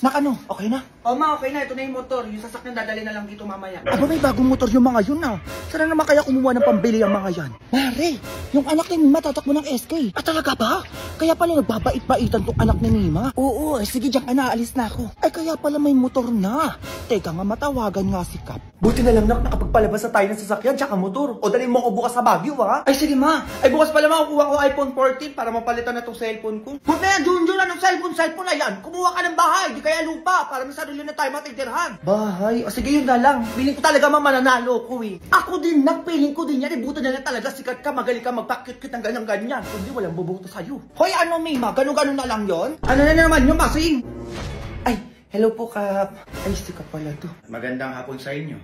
Nak ano, okay na? O ma, okay na. Ito na yung motor. Yung sasakyan dadali na lang dito mamaya. Aba, may bagong motor yung mga yun na. Sana naman kaya kumuha ng pambili ang mga yan. Mare, yung anak ni Mima tatakbo ng SK. Ah, talaga ba? Kaya pala nagbabait-baitan tong anak ni Mima. Oo, sige diyan ka na, alis na ako. Ay kaya pala may motor na. Teka nga, matawagan nga si Kap. Buti na lang nakapagpalabas na tayo ng sasakyan tsaka motor. O dali mo ako bukas sa Baguio ha? Ay sige ma. Ay bukas pala makukuha ko iPhone 14 para mapalitan na tong cellphone ko. Huwag na yan, Junjun. Anong cellphone na yan? Kumuha ka ng bahay, di kaya lupa para may sarili na tayo matitirhan. Bahay? O sige yun na lang. Piling ko talaga mananalo ko eh. Ako din, nagpiling ko din yan. Buto na lang talaga sikat ka, magaling ka magpakit-kit ng ganyan-ganyan. Kundi walang bubuto sa'yo. Hoy ano Mima, gano'n na lang yon? Ano na naman yung masing? Ay, hello po Kap. Ay, sikat pala to. Magandang hapon sa inyo.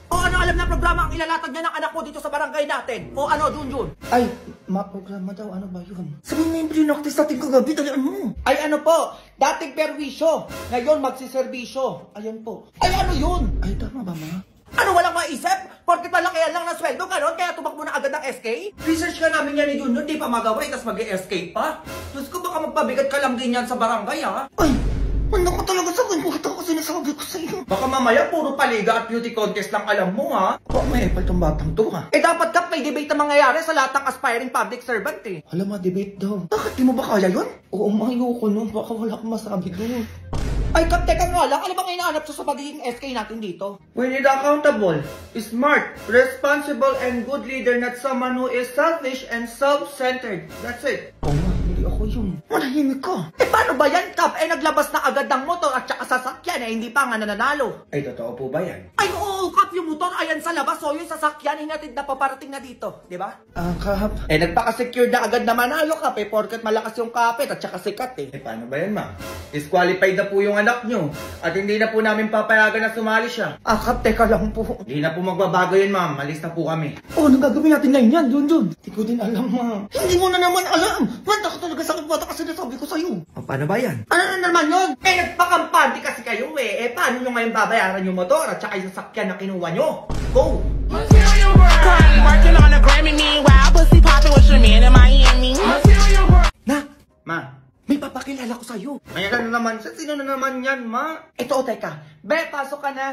O ano alam na programa ang ilalatag niya ng anak mo dito sa barangay natin? O ano, Junjun? Ay, maprograma daw, ano ba yun? Sabihin na yung pinaktis natin kagabi, dalian mo. Ay ano po, dating perwisyo, ngayon magsiservisyo. Ayan po. Ay ano yun? Ay, tama ba ma? Ano walang maisip? Porkit malakihan lang ng sweldo, ganon? Kaya tumakbo na agad ng SK? Research ka namin yan ni Junjun, di pa magaway, tas mag-SK pa? Diyos ko, baka magpabigat ka lang din yan sa barangay, ha? Ay, wala ko talaga sa akin. Bakit ako sinasabi ko sa iyo? Baka mamaya puro paliga at beauty contest lang alam mo, ha? Baka may epal tong batang to, ha? Eh dapat Kap, may debate na mangyayari sa lahat ng aspiring public servant, eh. Alam mo, debate daw. Bakit di mo ba kaya yun? Oo, ayoko nun. Baka wala akong masabi doon. Ay Kap, teka nga lang, ano bang inaanap sa pagiging SK natin dito? We need accountable, smart, responsible, and good leader, not someone who is selfish and self-centered. That's it. Oo nga, hindi ako yun. Manahimik ka. Eh paano ba yan, Kap? Eh naglabas na agad ng motor at saka sasakyan, eh hindi pa nga nananalo. Ay, totoo po ba yan? Ay oo, Kap, yung motor ayan sa labas, so yung sasakyan hinatid na paparating na dito, di ba? Kap. Eh nagpaka-secure na agad na manalo, Kap, eh porket malakas yung kapit at saka sikat, eh. Eh, paano ba yan, ma'am? Disqualified na po yung anak nyo at hindi na po namin papayagan na sumali siya. Kap, teka lang po. Hindi na po magbabago yun, ma'am. Malis na po kami. Oh, anong gagawin natin ngayon yan, Junjun? Hindi ko din alam, ma. Hindi mo na naman alam. Banta ko talaga sa bata kasi nasabi ko sa'yo. O, paano ba yan? Ano na naman yun? Eh nagpakampante kasi kayo, eh. Eh paano nyo ngayon babayaran yung motor at saka yung sasakyan na kinuha nyo? Go! Working on a Grammy, meanwhile, pussy popping with your man in Miami. Na, Ma, may papakilala ko sa'yo. may ano naman? Sino na naman yan, ma? Ito, teka. Be, pasok ka na.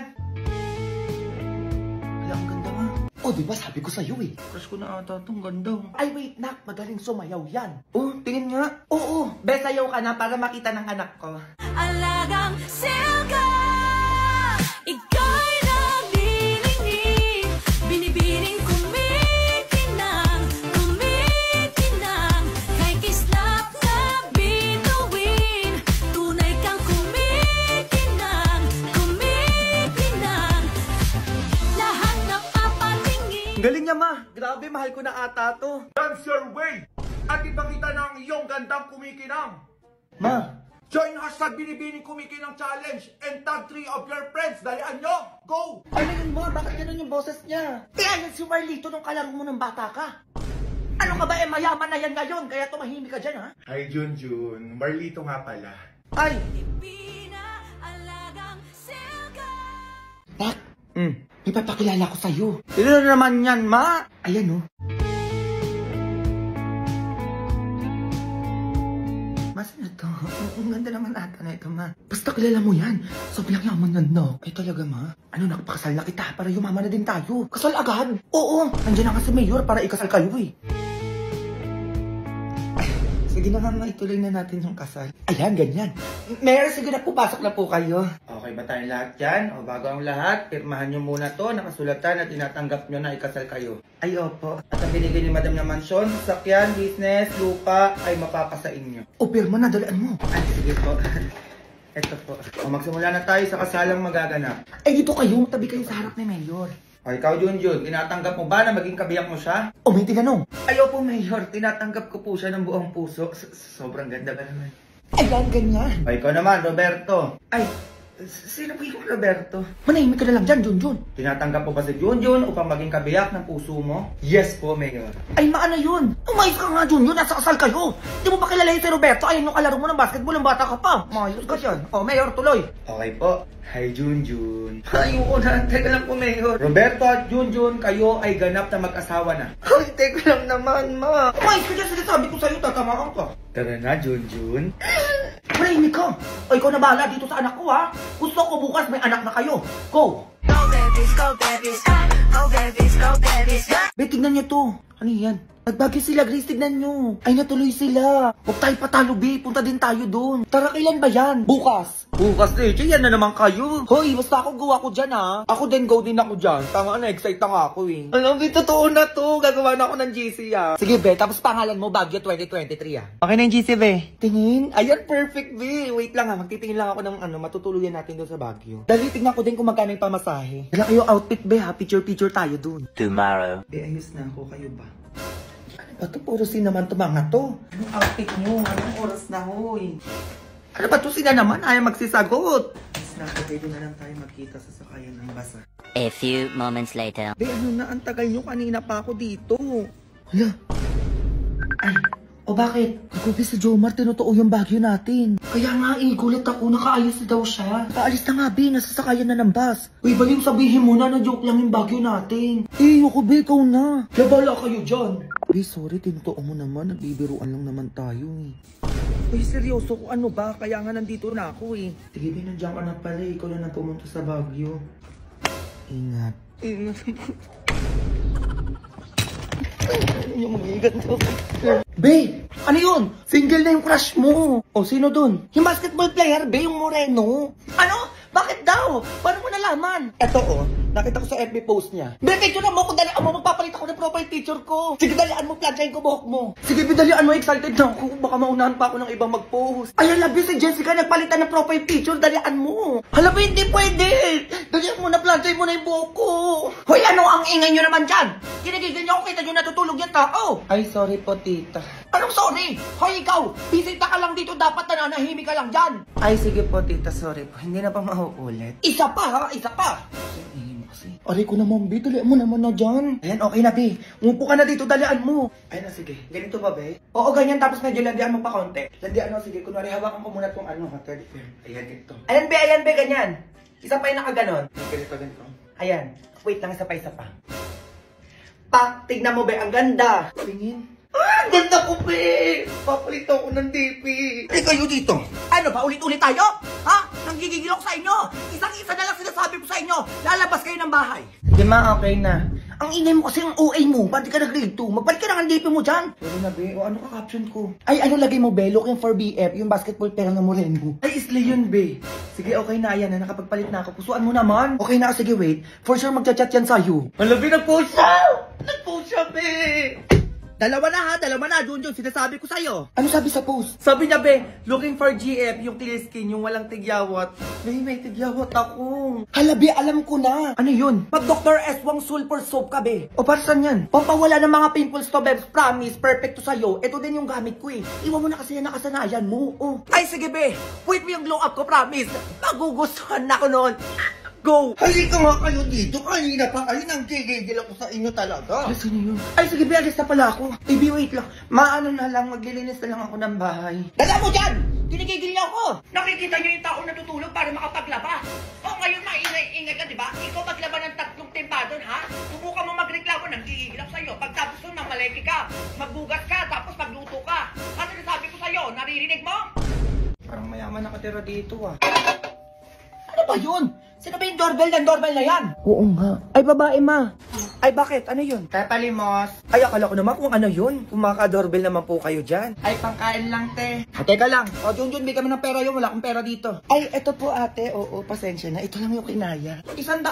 Wala, ang ganda, ma. Oh, di ba sabi ko sa'yo, eh. Crush ko na ata itong ganda. Ay, wait, Nak. Magaling sumayaw yan. Oh, tingin nga. Oo, be, sayaw ka na para makita ng anak ko. Alagang silka, ika'y nagbibigay, binibining kumikinang, kay kislap na bituin, tunay kang kumikinang, lahat napapatingin. Galing niya, ma. Grabe, mahal ko na ata to. Dance your way at ipakita ng iyong gandang kumikinang. Ma, Join hashtag Binibining Kumikinang Challenge and tag 3 of your friends. Dalian nyo! Go! Ano yun, ma? Bakit ganun yung boses niya? Eh, ayan si Marlito nung kalaro mo ng bata ka. Ano ka ba, eh, mayaman na yan ngayon, kaya tumahimik ka dyan, ha? Hi, Junjun. Marlito nga pala. Ay, Alagang silka. Pak, may papakilala ko sa'yo. sino na naman yan, ma? Ayan, oh. Mas na to? Ang ganda naman ata na ito, ma. Basta kilala mo yan. Sobrang yaman yan, no? Ay, talaga, ma? Ano, nakapakasal na kita para yumaman na din tayo. Kasal agad. Oo, nandiyan na nga si Mayor para ikasal kayo, eh. Sige na nga, ma. Ituloy na natin yung kasal. Ayan, ganyan. Mayor, sige na po, pasok na po kayo. Okay ba tayong lahat dyan? O bago ang lahat, pirmahan nyo muna to, nakasulatan at tinatanggap nyo na ikasal kayo. Ay, opo. At ang binigay ni Madam na mansyon, sakyan, business, lupa, ay mapapasa inyo. O, pirma na, dalaan mo. Ay, sige po. Ito po. O magsimula na tayo sa kasalang magaganap. Ay, dito kayo. Tabi kayo sa harap ni Mayor. O ikaw, Junjun, tinatanggap mo ba na maging kabiyak mo siya? O, may tinanong. Ayaw po, Mayor. Tinatanggap ko po siya ng buong puso. Sobrang ganda ba naman? Ayan, ganyan. O ikaw naman, Roberto. Ay, sino po yung Roberto? Manahimik ka na lang dyan, Junjun. Tinatanggap po ba si Junjun upang maging kabiyak ng puso mo? Yes po, Mayor. Ay, maano yun? Umayos ka nga, Junjun. Nasa kasal kayo. Di mo ba kilala yung si Roberto? Ayun yung kalaro mo ng basketball. Ang bata ka pa. Mayos ka dyan. O, Mayor, tuloy. Okay po. Hi, Junjun. Ayoko na. Teka lang po, Mayor. Roberto at Junjun, kayo ay ganap na mag-asawa na. Ay, teka lang naman, ma. Umayos ka dyan. Sinasabi ko sa'yo, tatamaan ka. Tara na, Junjun. Tumahimik ka. O ikaw na bahala dito sa anak ko ha. Gusto ko bukas may anak na kayo. Go! Go babies, go babies, go babies, go babies. Be, tignan niyo to. Ano yan? Nagbagay sila, Grace, tignan nyo. Ay, natuloy sila. Huwag tayo patalo, be. Punta din tayo doon. Tara, kailan ba yan? Bukas. Bukas eh, yan na naman kayo. Hoy, basta ako go ako dyan, ha. Ako din, go din ako dyan. Tanga na, excite na nga ako eh. Alam, totoo na to. Gagawa na ako ng GC ah. Sige, be. Tapos pangalan mo, Baguio 2023, ha. Okay na yung GC, be. Tingin. Ayan, perfect, be. Wait lang ha, magtitingin lang ako ng matutuluyan natin doon sa Baguio. Dali, tignan ko din kung magkano yung pamasahe. Dala kayo outfit, be, ha. Picture tayo doon. Tomorrow. Be, ayos na ako. Kayo ba? Ano ba to? Puro sin naman to mga to. Anong outfit mo? Anong oras na, hoy? Ano ba to sila naman? Ayaw magsisagot. Mas na, pwede na lang tayo magkita sa sakayan ng basa. A few moments later. Be, ano na? Ang tagal nyo. Kanina pa ako dito. Hala. Ay, o bakit? Grabe si Jomar, tinutuo yung Baguio natin. Kaya nga gulat ako, nakaayos na daw siya. Nakaalis na nga, be, nasasakayan na ng bus. Uy, baliw, sabihin mo na joke lang yung Baguio natin. Ako, be, ikaw na. Labala kayo dyan. Be, sorry, tinutuo mo naman, nagbibiruan lang naman tayo eh. Uy, seryoso ko ano ba? Kaya nga nandito na ako eh. Sige, be, nandiyan ka na pala, ikaw na nang pumunta sa Baguio. Ingat. Yung mga ganito. Be, ano yun? Single na yung crush mo. O, sino dun? Yung basketball player, be, yung moreno. Ano? Bakit daw? Paano mo nalaman? Eto oh, nakita ko sa FB post niya. Be, picture na mo kung dalian mo, magpapalit ako ng profile picture ko. Sige, dalian mo, plansyahin ko buhok mo. Sige, be, dalian mo, excited na ako. Baka maunahan pa ako ng ibang mag-post. Ay, hala, be, si Jessica nagpalitan ng profile picture, dalian mo. Hala, be, hindi pwede. Dalian mo na, plansyahin mo na yung buhok ko. Hoy, ano ang ingay nyo naman dyan? Kinigigil nyo ako, kita nyo natutulog yung tao. Ay, sorry po tita. Anong sorry? Hoy, ikaw, bisita ka lang dito, dapat nananahimik ka lang dyan. Ay, sige po tita, sorry po. Hindi na pa mauulit. Isa pa, ha? Isa pa. Aray ko naman, be. Dalian mo naman na dyan. Ayan, okay na, be. Umupo ka na dito, dalian mo. Ay na, sige. Ganito ba, be? Oo, ganyan. Tapos medyo landian mo pa konti. Landian mo, sige. Kunwari, hawakan ko muna itong ano, third pair. Ayan, ganito. Ayan, be, ganyan. Isa pa yung nakaganon. Ganito, ganito. Ayan. Wait lang, isa pa. Pak, tignan mo, be. Ang ganda. Tingin. Ah, ganda ko, be! Papalit ako ng DP. Ay, kayo dito. Ano ba? Ulit-ulit tayo? Ha? Nanggigigil ako sa inyo. Isang-isa na lang sinasabi ko sa inyo. Lalabas kayo ng bahay. Sige ma, okay na. Ang ingay mo kasi ang OA mo. Ba't di ka nag-grade 2? Magbalik ka ng DP mo dyan. Sorry na, be. O ano ka caption ko? Ay, ano lagay mo, be? Looking for BF, yung basketball player na moreno. Ay, isli yun, be. Sige, okay na. Ayan na, nakapagpalit na ako. Pusuan mo naman. Okay na, sige, wait. For sure magchat-chat yan sa'yo. Hala, be, nag-post siya! Nag-post siya, be! Dalawa na, Junjun. Sinasabi ko sa'yo. Ano sabi sa post? Sabi niya, be, looking for GF, yung clear skin, yung walang tigyawat. Be, may tigyawat ako. Hala, be, alam ko na. Ano yun? Pag Dr. Eswang Sulfur Soap ka, be. O, para saan yan? Pampawala ng mga pimples to, bebs. Promise, perfect to sa'yo. Ito din yung gamit ko eh. Iwan mo na kasi yan nakasanayan mo. Oh. Ay, sige, be. Wait mo yung glow up ko, promise. Magugustuhan na ko noon. Go! Halika nga kayo dito. Kanina pa kayo nang gigigil ako sa inyo talaga. Ay, sino yun? Ay, sige, be, alis na pala ako. Baby, wait lang. Maano na lang, maglilinis na lang ako ng bahay. Dala mo dyan! Kinigigil niyo ako! Nakikita niyo yung tao natutulog para makapaglaba. O ngayon maingay-ingay ka, di ba? Ikaw maglaba ng 3 timpadon, ha? Subukan mo magreklamo, nanggigigil ako sa'yo. Pagtapos nun, mamaleki ka, magbugas ka, tapos magluto ka. Ano nasabi ko sa'yo? Naririnig mo? Parang mayaman nakatira dito ah. Ano ba yun? Sino ba yung doorbell na yan? Oo nga. Ay, babae, ma. Ay, bakit? Ano yun? Papalimos. Ay, akala ko naman kung ano yun. Kung maka-doorbell naman po kayo dyan. Ay, pangkain lang, te. Teka lang. O, Junjun, may kami ng pera yun. Wala akong pera dito. Ay, eto po, ate. Oo, pasensya na. Ito lang yung kinaya. 100?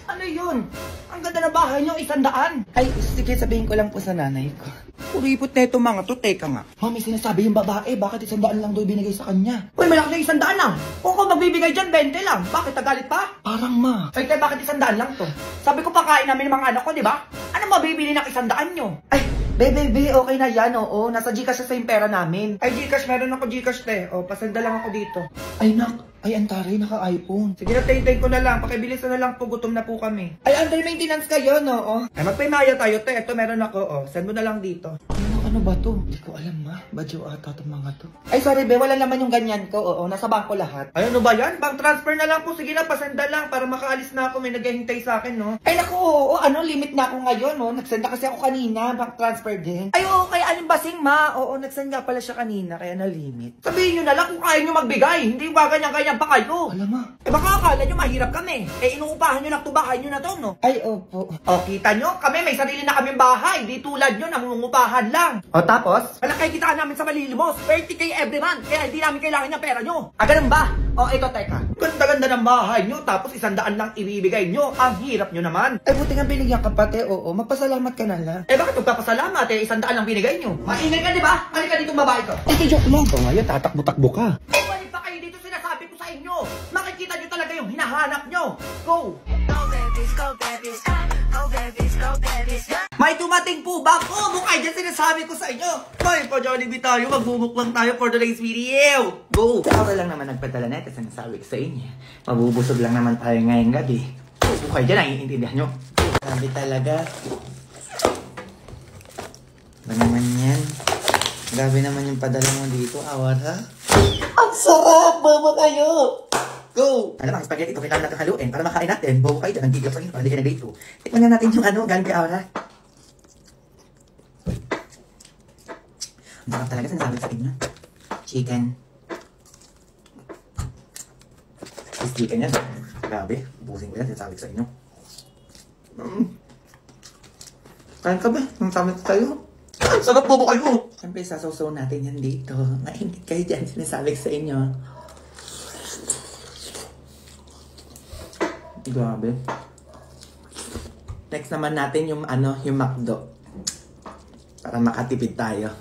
Ano yun? Ang ganda ng bahay niyo, 100? Ay, sige, sabihin ko lang po sa nanay ko. Kuripot na ito mga to, teka nga. Mami, sinasabi yung babae, bakit 100 lang daw binigay sa kanya? Uy, malaki na 100 lang. Kung ako magbibigay dyan, 20 lang. Bakit, nagalit pa? Parang ma. Ay, te, bakit 100 lang to? Sabi ko pakain namin ng mga anak ko, di ba? Ano mabibili ng 100 nyo? Ay, be, okay na yan, oo. Nasa Gcash sa yung pera namin. Ay, Gcash, meron ako Gcash, te. O, pasenda lang ako dito. Ay, nak. Ay, antaray, naka-iPhone. Sige na, tay ko na lang. Pakibilisan na lang po, gutom na po kami. Ay, under maintenance kayo, no? Oh. Ay, magpaymaya tayo, te. Ito meron ako, o. Send mo na lang dito. Ay, Ano ba to? Hindi ko alam, ma. Badyo ata itong mga to. Ay, sorry, be. Wala naman yung ganyan ko. Oo, nasa bangko lahat. Ay, ano ba yan? Bank transfer na lang po. Sige na, pasenda lang para makaalis na ako. May naghihintay sa akin, no? Ay, naku, oo. Ano, limit na ako ngayon, no? Nagsenda kasi ako kanina. Bank transfer din. Ay, oo, kaya aling basing, ma. Oo, nagsenda pala siya kanina, kaya na-limit. Sabihin nyo na lang kung kaya nyo magbigay. Hindi ba ganyan-ganyan pa kayo? Alam, ma. Eh, baka akala nyo mahirap kami. Eh, inuupahan nyo lang tubahay nyo na to, no? Ay, opo. O, kita nyo? Kami, may sarili na kaming bahay. Di tulad nyo, nangungupahan lang. O, tapos? Malaki kitaan namin sa malilimos. 30K every month. Kaya hindi namin kailangan ng pera nyo. Ah, ganun ba? O, ito, teka. Ganda-ganda ng bahay nyo, tapos 100 lang ibibigay nyo. Ang hirap nyo naman. Ay, buti nga binigyan ka pati. Oo, magpasalamat ka na lang. Eh, bakit magpapasalamat? Eh, 100 lang binigay nyo. Maingay ka, di ba? Halika dito, babae ko. Ay, joke lang. So, ngayon, tatakbo-takbo ka. Bumalik pa kayo dito, sinasabi ko sa inyo. Makikita nyo talaga yung hinahanap nyo. Go! Go babies, go babies, go babies, go babies. May dumating po ba? Oh, mukay dyan sinasabi ko sa inyo. May pa-Jollibee tayo, magbubuklang tayo for today's video. Go! Ako lang naman nagpadala na ito, sinasabi ko sa inyo. Mabubusog lang naman tayo ngayong gabi. Mukay dyan, naiintindihan nyo. Sabi talaga. Ba naman yan? Grabe naman yung padala mo dito, awat ha? Ang sarap! Baba kayo! Go! Alam ang spaghetti ito, kailangan natin haluin para makain natin. Bobo kayo dyan, ang gigil sa inyo, para di ka nag-date. Tikman nga natin yung ano, galing kay Aura. Ang sarap talaga, sinasabi sa inyo. Chicken. This chicken yan. Grabe, ubusin ko yan, sinasabi ko sa inyo. Kain ka ba? Ang sabi ko sa'yo. Sarap bobo kayo! Siyempre, sasaw-saw natin yan dito. Mainit kayo dyan, sinasabi ko sa inyo. Grabe. Next naman natin yung ano, yung McDo. Para makatipid tayo.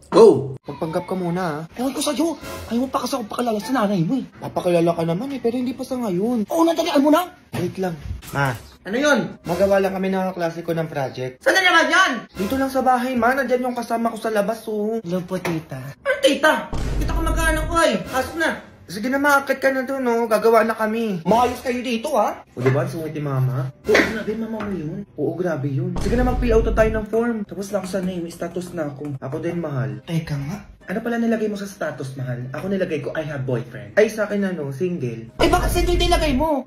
Go! Magpanggap ka muna ha. Ewan ko sa'yo. Ayaw mo pa kasi ako pakilala sa nanay mo eh. Papakilala ka naman eh, pero hindi pa sa ngayon. Oo, nadalian mo na. Wait lang. Ma, Ano yun? magawa lang kami ng klase ko ng project. Saan na naman yan? Dito lang sa bahay, ma. Nandyan yung kasama ko sa labas, oh. Hello po, tita. Ano tita? Kita ko magkaanak ko ay. Pasok na. Sige na, maakit ka na doon, no? Gagawa na kami. Maayos kayo dito ha? O, diba? Sungit ni mama. Oo, grabe, mama mo yun. Oo, grabe yun. Sige na, mag-fill out na tayo ng form. Tapos na ako sa name, status na ako. Ako din, mahal. Teka nga. Ano pala nilagay mo sa status, mahal? Ako nilagay ko, I have boyfriend. Ay, sa akin ano, single. Eh bakit single nilagay mo?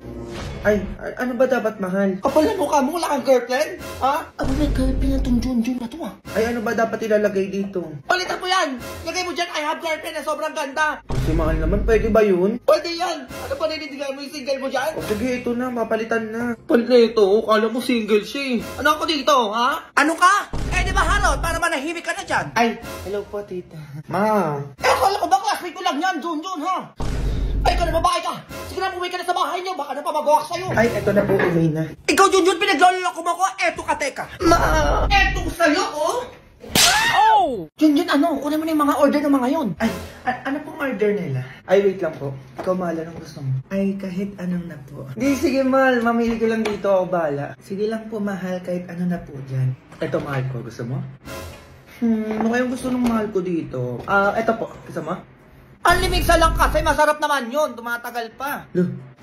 Ay, ano ba dapat, mahal? Kapal na mukha mo, wala kang girlfriend? Ha? Ano may girlfriend na tong Junjun na to, ah? Ay, ano ba dapat ilalagay dito? Palitan mo yan! Lagay mo dyan, I have girlfriend na sobrang ganda! Si mahal naman, pwede ba yun? Pwede yan! Ano pa ninindigan mo yung single mo dyan? O sige, ito na, papalitan na. Palito, kala mo single siya eh. Ano ako dito, ha? Ano ka? Eh di ba Harold, para manahimik ka na dyan? Ay, hello po, tita. Ma. Eh akala ko ba classmate ko lang yan, Junjun ha? Ay, ikaw na babae ka! Sige na, umuwi ka na sa bahay niyo, baka na pa mag-walk sa'yo! Ay, eto na po, uwi na. Ikaw, Junjun, pinagloloko mo ko, eto ka, teka! Ma! Eto sa'yo, oh! Junjun, ano? Kunin mo na yung mga order ng mga yon. Ay, ano pong order nila? Ay, wait lang po. Ikaw, mahal, anong gusto mo? Ay, kahit anong na po. Di, sige, mahal. Mamili ko lang dito. Ako bahala. Sige lang po, mahal. Kahit ano na po dyan. Ito, mahal ko. Gusto mo? Ano kayong gusto ng mahal ko dito? Ito po. Gusto mo? Unlimigsa lang kasi, masarap naman yun, tumatagal pa.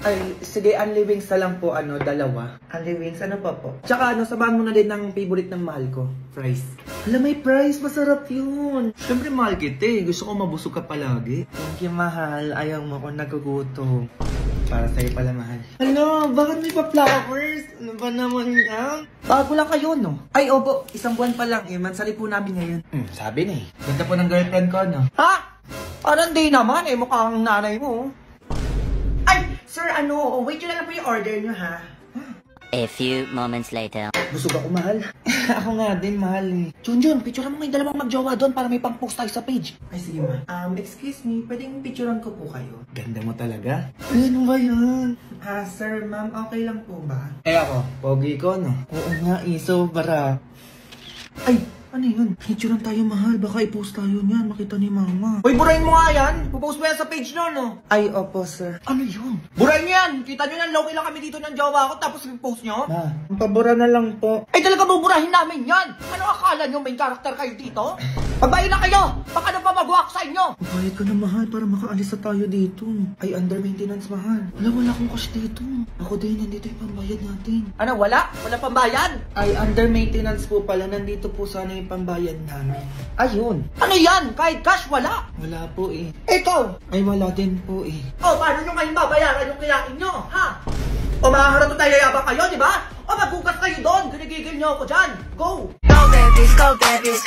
Ay, sige, unli wings na lang po, dalawa. Unli wings, ano pa po? Tsaka, sabahan mo na din ng favorite ng mahal ko, fries. Alam, may fries, masarap yun. Siyempre, mahal kita eh. Gusto ko mabusog ka palagi. Thank you, mahal. Ayaw mo ako nagugutom. Para sa'yo pala, mahal. Hala, bakit may pa-flowers? Ano ba naman yan? Bago lang kayo, no? Ay, opo, isang buwan pa lang, eh, mansali po namin ngayon. Sabi na eh. Ganda po ng girlfriend ko, no? Ha? Parang di naman, eh, mukhang nanay mo. Ay, sir, wait nyo na lang po yung order nyo, ha? A few moments later. Busog ako, mahal. Ako nga din, mahal eh. Junjun, picturean mo yung dalawang magjowa doon para may pang-post tayo sa page. Ay, sige ma. Excuse me, pwedeng picturean ko po kayo? Ganda mo talaga. Ano ba yun? Sir, ma'am, okay lang po ba? Eh ako, Pogi ko, no? Oo nga, sobra. Ay, Ano yun? Picturean tayo, mahal. Baka i-post tayo niyan. Makita ni mama. Uy, burahin mo nga yan. Pupost mo yan sa page no, no? Ay, opo, sir. Ano yun? Burahin niyo yan. Kita nyo na, low lang kami dito ng jowa ko, tapos i-post nyo? Ma, pabura na lang po. Ay, talaga buburahin namin yan. Ano akala nyo, main character kayo dito? Pagbayin na kayo. Baka na pa mag-walk sa inyo. Bayad ka na, mahal, para makaalis na tayo dito. Ay, under maintenance, mahal. Wala akong cash dito. Ako din, nandito yung pambayad natin. Ano, wala? Wala pambayad? Ay, under maintenance po pala. Nandito po sana yung pambayad namin. Ayun. Ano yan? Kahit cash, wala. Wala po eh. Ikaw. Ay, wala din po eh. O, paano nyo ngayon babayaran yung kinain nyo, ha? O, makaharap tayo yabang kayo, di ba? O, magbukas kayo doon. Ginigigil nyo ako dyan. Go! Go babies, go babies,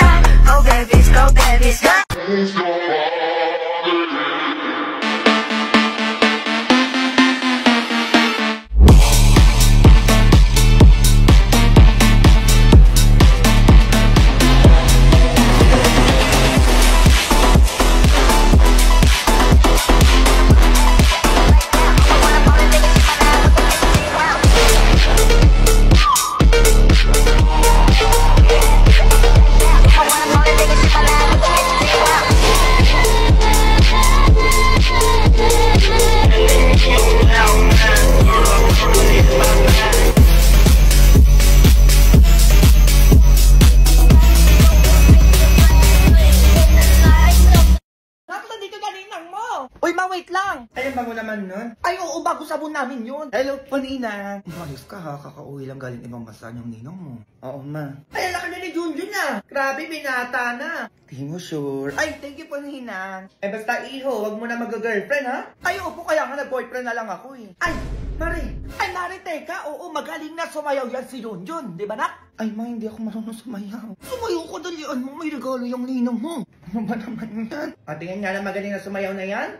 go babies, go babies. Nakita dito ganinang mo. Uy, ma-wait lang. Ay, ang bago naman nun. Ay, oo, bago sabon namin yun. Hello po, Nina. Umayos ka ha, kakauwi lang galing ibang bansa yung ninong mo. Oo, ma. Ay, ang laki na ni Junjun na. Grabe, binata na. Di mo sure. Ay, thank you po, Ninang. Eh, basta iho, wag mo na mag-girlfriend ha. Ay, opo, kaya nga nag-boyfriend na lang ako eh. Ay, Mari. Ay, Mari, teka. Oo, magaling na sumayaw yan si Junjun. Di ba, nak? Ay, ma, hindi ako marunong sumayaw. Sumayaw ko, dalian mo. May regalo yung ninang mo. Ano ba naman yan? O, tingin nga na magaling na sumayaw na yan.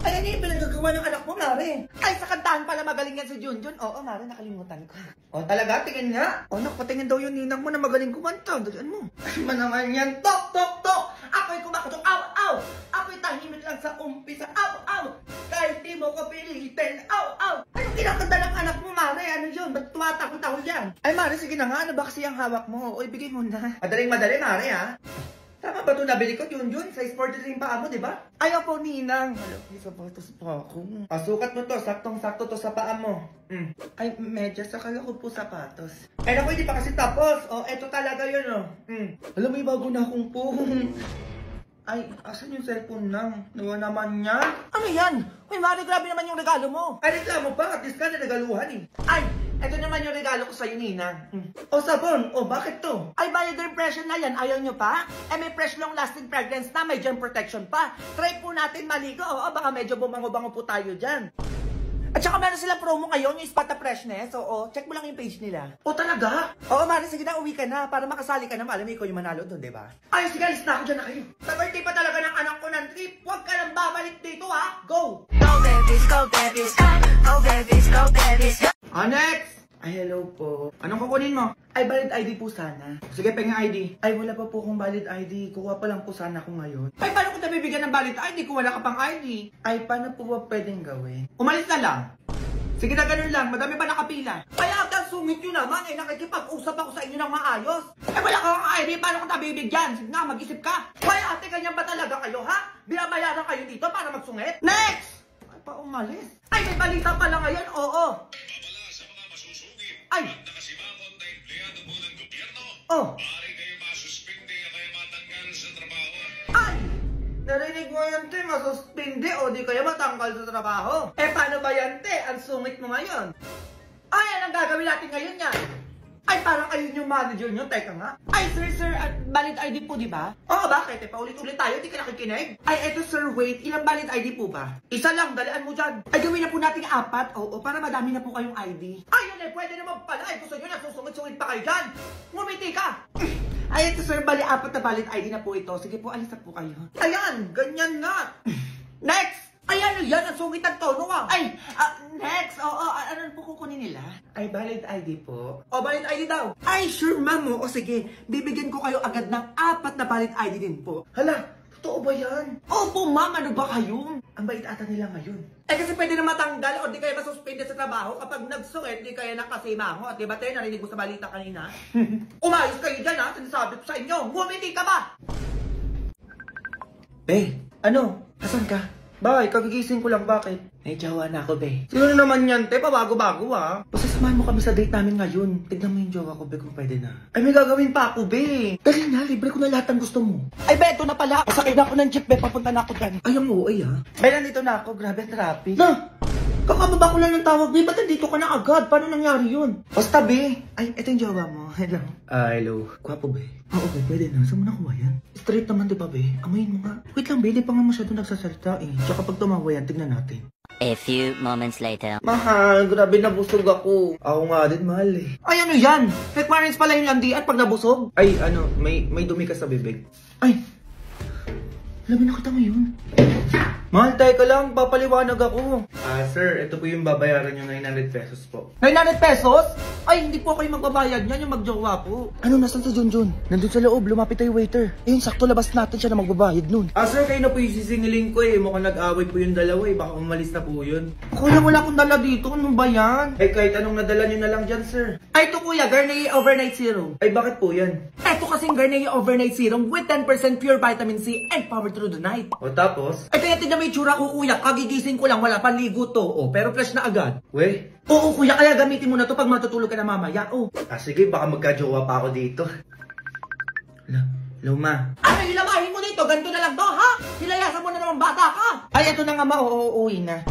Ay, ano yung pinagagawa ng anak mo, Mari? Ay, sa kantahan pala magaling yan si Junjun. Oo, Mari, nakalimutan ko. O, talaga? Tingin nga. O, nakatingin daw yung ninang mo na magaling kumanta. Dalian mo. Ay, ba naman yan? Tok, tok, tok! Ako'y kumakatok, aw, aw! Ako'y tahimik lang sa umpisa, aw, aw! Kahit di mo ko pilitin, aw, aw! Anong kinakanta ng anak mo, Mare? Ano yun? Ba't tumatakot-takot yan? Ay, Mari, sige na nga. Ano ba kasi ang hawak mo? O, ibigay mo na. Madaling madali, Mare, ha? Tama ba ito nabili ko, Junjun? Size 43 yung paa mo, di ba? Ayaw po, Ninang. Alam, may sapatos pa ako. Sukat mo to. Saktong-sakto to sa paa mo. Ay, medyas. Akala ko po sapatos. Eh, naku, hindi pa kasi tapos. O, eto talaga yun, o. Alam, may bago na akong phone. Ay, asan yung cellphone lang? Nawa naman yan. Ano yan? Uy, Mare, grabe naman yung regalo mo. Ay, reklamo pa. At least ka na nagaluhan eh. Ay, eto naman yung regalo ko sa'yo, Ninang. O, sabon. O, bakit to? Ay, biodepression na yan. Ayaw nyo pa? Eh, may fresh long-lasting fragrance na. May germ protection pa. Try po natin maligo. Oo, baka medyo bumango-bango po tayo dyan. At saka meron silang promo ngayon, yung Spot the Freshness. Oo, check mo lang yung page nila. O, talaga? Oo, Mari, sige na, uwi ka na. Para makasali ka na. Alam mo, ikaw yung manalo doon, di ba? Ay, sige, alis na ako dyan na kayo. Sa birthday pa talaga ng anak ko ng trip. Huwag ka nang babalik dito, ha? Go! Go babies, go babies, go babies, go babies. Next! Ay, hello po. Anong kukunin mo? Ay, valid ID po sana. Sige, pengen ID. Ay, wala pa po akong valid ID. Kuha pa lang po sana ako ngayon. Ay, paano ko nabibigyan ng valid ID kung wala ka pang ID? Ay, paano po ba pwedeng gawin? Umalis na lang. Sige na, ganun lang. Madami pa nakapila. Kaya agad sungit nyo naman. Eh, nakikipag-usap ako sa inyo ng maayos. Eh, wala kang ID. Paano ko nabibigyan? Sige na, mag-isip ka. Kaya ate, ganyan ba talaga kayo, ha? Binabayaran kayo dito para magsungit? Next! Ay, pa umalis. Ay, may balita pala ngayon. Oo. Babala sa mga masusugid Ay. at nakasimangot na empleyado po ng gobyerno, Oh. maaari kayo masuspinde o kayo matanggal sa trabaho. Ay! Narinig mo yan, te, masuspindi o di kaya matanggal sa trabaho. Eh, paano ba yan, te? Ang sungit mo ngayon. Ay, anong gagawin natin ngayon yan? Ay, parang ayun yung manager nyo. Teka nga. Ay, sir, valid ID po, di ba? Oo, bakit? Eh, paulit-ulit tayo, di ka nakikinig. Ay, eto, sir, wait. Ilang valid ID po ba? Isa lang, dalian mo dyan. Ay, gawin na po natin 4. Oo, para madami na po kayong ID. Ayun eh, pwede naman pala. Ay, gusto nyo nagsusungit-sungit pa kayo dyan. Ngumiti ka. Ay, ito, sir, 4 na valid ID na po ito. Sige po, alis na po kayo. Ayan, ganyan nga. Next! Ay, ano yan? Ang sungit ang tono, ah. Ay, next. Oo, ano po kukunin nila? Ay, valid ID po. O, valid ID daw. Ay, sure, ma'am. O, sige. Bibigyan ko kayo agad ng 4 na valid ID din po. Hala, Totoo ba yan? Opo, ma'am, ano ba kayo? Ang bait ata nila ngayon. Eh kasi pwede na matanggal o di kaya masuspende sa trabaho kapag nagsungit, di kaya nakasimango. At di ba tayo, narinig mo sa balita kanina? Umayos kayo dyan ha, sinasabi ko sa inyo. Ngumiti ka ba? Be, ano? Asan ka? Bakit? Kagigising ko lang, bakit? May jowa na ako, be. Sino na naman yan, te? Pabago-bago ha. Basta samahan mo kami sa date namin ngayon. Tignan mo yung jowa ko, be, kung pwede na. Ay, may gagawin pa ako, be. Dali na, libre ko na lahat ng gusto mo. Ay, Beto na pala. Masakay na ako ng jeep, be. Papunta na ako dyan. Ay, ang OA, ha? Be, nandito na ako. Grabe ang traffic. Na! Kakababa ko lang ng tawag, be. Ba't nandito ka na agad? Paano nangyari yun? Basta, be. Ay, ito yung jowa mo. Hello. Hello. Gwapo, be. Oo, be. Pwede na. Saan mo nakuha yan? Straight naman, di ba, be? Amoyin mo nga. Wait lang, be. Di pa nga masyado nagsasalita, eh. Tsaka pag tumawa yan, tignan natin. A few moments later. Mahal, grabe nabusog ako. Ako nga din, mahal, eh. Ay, ano yan? Requirements pala yung landian pag nabusog. Ay, ano, may dumi ka sa bibig. Ay! Labi na kita ngayon. Mahal, tayo ka lang. Papaliwanag ako. Sir, ito po yung babayaran nyo 900 pesos po. 900 pesos? Ay, hindi po kayo magbabayad niyan, yung magjowa po. Ano, nasan si Junjun? Nandun sa loob, lumapit tayo waiter. Ayun, sakto labas natin siya na magbabayad nun. Sir, kayo na po yung sisingilin ko eh. Mukhang nag-away po yung dalawa eh. Baka umalis na po yun. Kuya, wala akong dala dito. Ano ba yan? Eh, kahit anong nadala nyo na lang dyan, sir. Ay, ito kuya, Garnier Overnight Serum. Ay, bakit po yan? Ito kasing Garnier Overnight Serum with 10% pure vitamin C and power through the night. O tapos? Ay, kaya tignan mo yung tsura ko kuya. Kagigising ko lang, wala pa ligo to. Oh, pero fresh na agad. We? Oo kuya, kaya gamitin mo na to pag matutulog ka na mamaya. Oh. Sige, baka magka-jowa pa ako dito. Luma. Ano ilamahin mo dito? Ganito na lang to, ha? Hilayasan mo na naman bata ka. Ay, ito na nga, ma. Uuwi na.